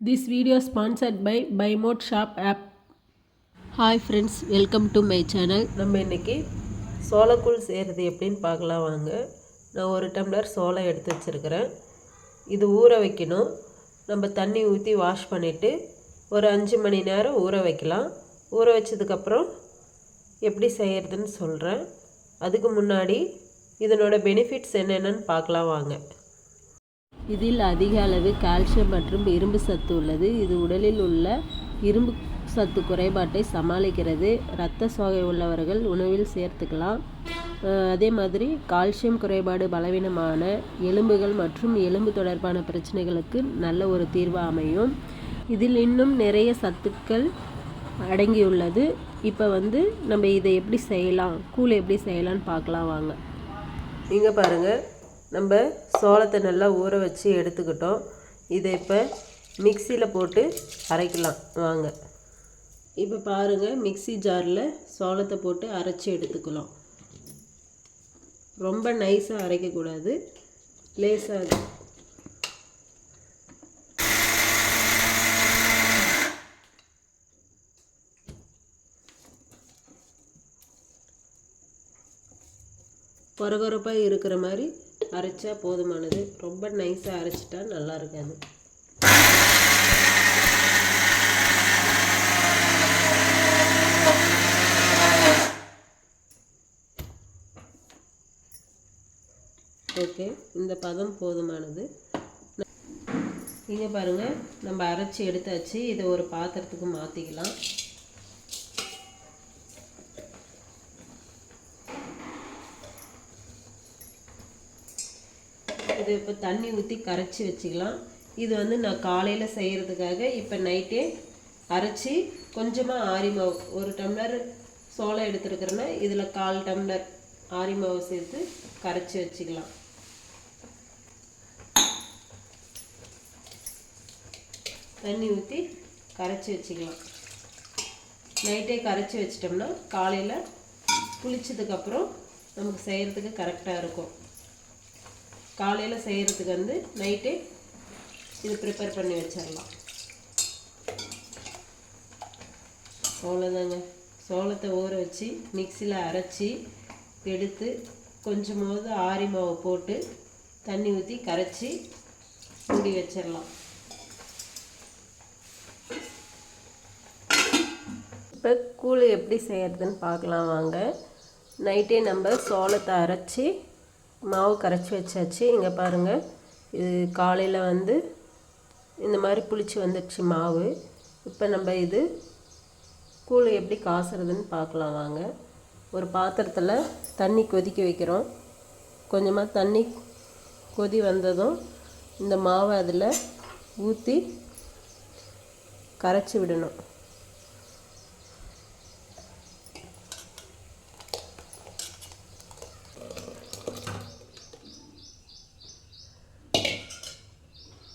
This video sponsored by BuyMode Shop app. Hi friends, welcome to my channel. நம்ம இன்னைக்கு சோளக்கூழ் செய்கிறது எப்படின்னு பார்க்கலாம் வாங்க. நான் ஒரு டம்ளர் சோளம் எடுத்து வச்சிருக்கிறேன். இது ஊற வைக்கணும். நம்ம தண்ணி ஊற்றி வாஷ் பண்ணிவிட்டு ஒரு 5 மணி நேரம் ஊற வைக்கலாம். ஊற வச்சதுக்கப்புறம் எப்படி செய்கிறதுன்னு சொல்கிறேன். அதுக்கு முன்னாடி இதனோட பெனிஃபிட்ஸ் என்னென்னு பார்க்கலாம் வாங்க. இதில் அதிக அளவு கால்சியம் மற்றும் இரும்பு சத்து உள்ளது. இது உடலில் உள்ள இரும்பு சத்து குறைபாட்டை சமாளிக்கிறது. இரத்த சோகை உள்ளவர்கள் உணவில் சேர்த்துக்கலாம். அதே மாதிரி கால்சியம் குறைபாடு, பலவீனமான எலும்புகள் மற்றும் எலும்பு தொடர்பான பிரச்சனைகளுக்கு நல்ல ஒரு தீர்வு அமையும். இதில் இன்னும் நிறைய சத்துக்கள் அடங்கியுள்ளது. இப்போ நம்ம இதை எப்படி செய்யலாம், கூழ் எப்படி செய்யலான்னு பார்க்கலாம் வாங்க. இங்கே பாருங்கள், நம்ம சோளத்தை நல்லா ஊற வச்சு எடுத்துக்கிட்டோம். இதை இப்போ மிக்சியில் போட்டு அரைக்கலாம் வாங்க. இப்போ பாருங்கள், மிக்சி ஜாரில் சோளத்தை போட்டு அரைச்சி எடுத்துக்கலாம். ரொம்ப நைஸாக அரைக்கக்கூடாது, லேசாக. கொரகொரப்பாக இருக்கிற மாதிரி அரைச்சா போதுமானது. ரொம்ப நைஸாக அரைச்சிட்டா நல்லா இருக்காது. ஓகே, இந்த பதம் போதுமானது. இங்கே பாருங்கள், நம்ம அரைச்சி எடுத்தாச்சு. இதை ஒரு பாத்திரத்துக்கு மாற்றிக்கலாம். இது இப்போ தண்ணி ஊற்றி கரைச்சி வச்சுக்கலாம். இது நான் காலையில் செய்கிறதுக்காக இப்போ நைட்டே அரைச்சி கொஞ்சமாக ஆரி மாவு, ஒரு டம்ளர் சோளம் எடுத்துருக்கிறேன்னா இதில் 1/4 டம்ளர் ஆரி மாவு சேர்த்து கரைச்சி வச்சுக்கலாம். தண்ணி ஊற்றி கரைச்சி வச்சுக்கலாம். நைட்டே கரைச்சி வச்சிட்டோம்னா காலையில் புளிச்சதுக்கப்புறம் நமக்கு செய்கிறதுக்கு கரெக்டாக இருக்கும். காலையில் செய்கிறதுக்கு நைட்டே இது ப்ரிப்பேர் பண்ணி வச்சிடலாம். அவ்வளோதாங்க. சோளத்தை ஊற வச்சு மிக்சியில் அரைச்சி எடுத்து கொஞ்சமாவது ஆரி மாவு போட்டு தண்ணி ஊற்றி கரைச்சி மூடி வச்சிடலாம். இப்போ கூழ் எப்படி செய்கிறதுன்னு பார்க்கலாம் வாங்க. நைட்டே நம்ம சோளத்தை அரைச்சி மாவு கரைச்சி வச்சாச்சு. இங்கே பாருங்கள், இது காலையில் இந்த மாதிரி புளிச்சு வந்துடுச்சு மாவு. இப்போ நம்ம இது கூழ் எப்படி காசுறதுன்னு பார்க்கலாம் வாங்க. ஒரு பாத்திரத்தில் தண்ணி கொதிக்க வைக்கிறோம். கொஞ்சமாக தண்ணி கொதி வந்ததும் இந்த மாவை அதில் ஊற்றி கரைச்சி விடணும்.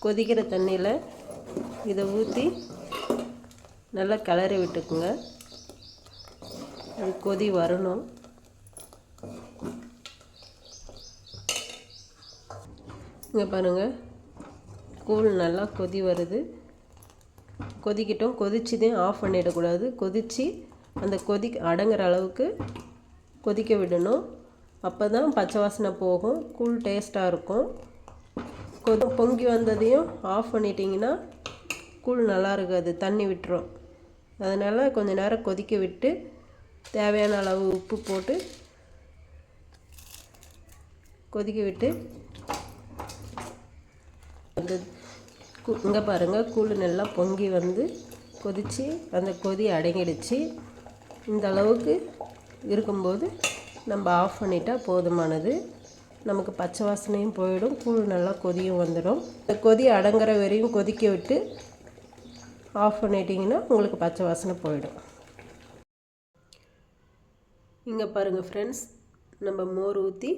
கொதிக்கிற தண்ணியில் இதை ஊற்றி நல்லா கிளறி விட்டுக்குங்க. அது கொதி வரணும். இங்கே பாருங்கள், கூழ் நல்லா கொதி வருது. கொதிக்கிட்டோம். கொதிச்சதையும் ஆஃப் பண்ணிடக்கூடாது. கொதித்து அந்த அடங்குற அளவுக்கு கொதிக்க விடணும். அப்போ தான் பச்சை வாசனை போகும், கூழ் டேஸ்ட்டாக இருக்கும். பொங்கி வந்ததையும் ஆஃப் பண்ணிட்டீங்கன்னா கூழ் நல்லா இருக்காது, தண்ணி விட்டுரும். அதனால் கொஞ்சம் நேரம் கொதிக்க விட்டு தேவையான அளவு உப்பு போட்டு கொதிக்க விட்டு இங்கே பாருங்கள், கூழ் நல்லா பொங்கி கொதித்து அந்த கொதி அடங்கிடுச்சு. இந்த அளவுக்கு இருக்கும்போது நம்ம ஆஃப் பண்ணிட்டா போதுமானது. நமக்கு பச்சை வாசனையும் போயிடும், கூழ் நல்லா கொதியும் வந்துடும். இந்த கொதி அடங்குற வரையும் கொதிக்க விட்டு ஆஃப் பண்ணிட்டீங்கன்னா உங்களுக்கு பச்சை வாசனை போயிடும். இங்கே பாருங்கள் ஃப்ரெண்ட்ஸ், நம்ம மோர் ஊற்றி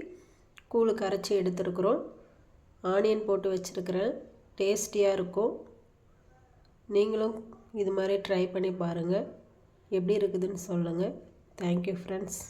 கூழ் கரைச்சி எடுத்துருக்குறோம். ஆனியன் போட்டு வச்சுருக்கிறேன், டேஸ்டியாக இருக்கும். நீங்களும் இது மாதிரி ட்ரை பண்ணி பாருங்கள், எப்படி இருக்குதுன்னு சொல்லுங்கள். Thank you friends.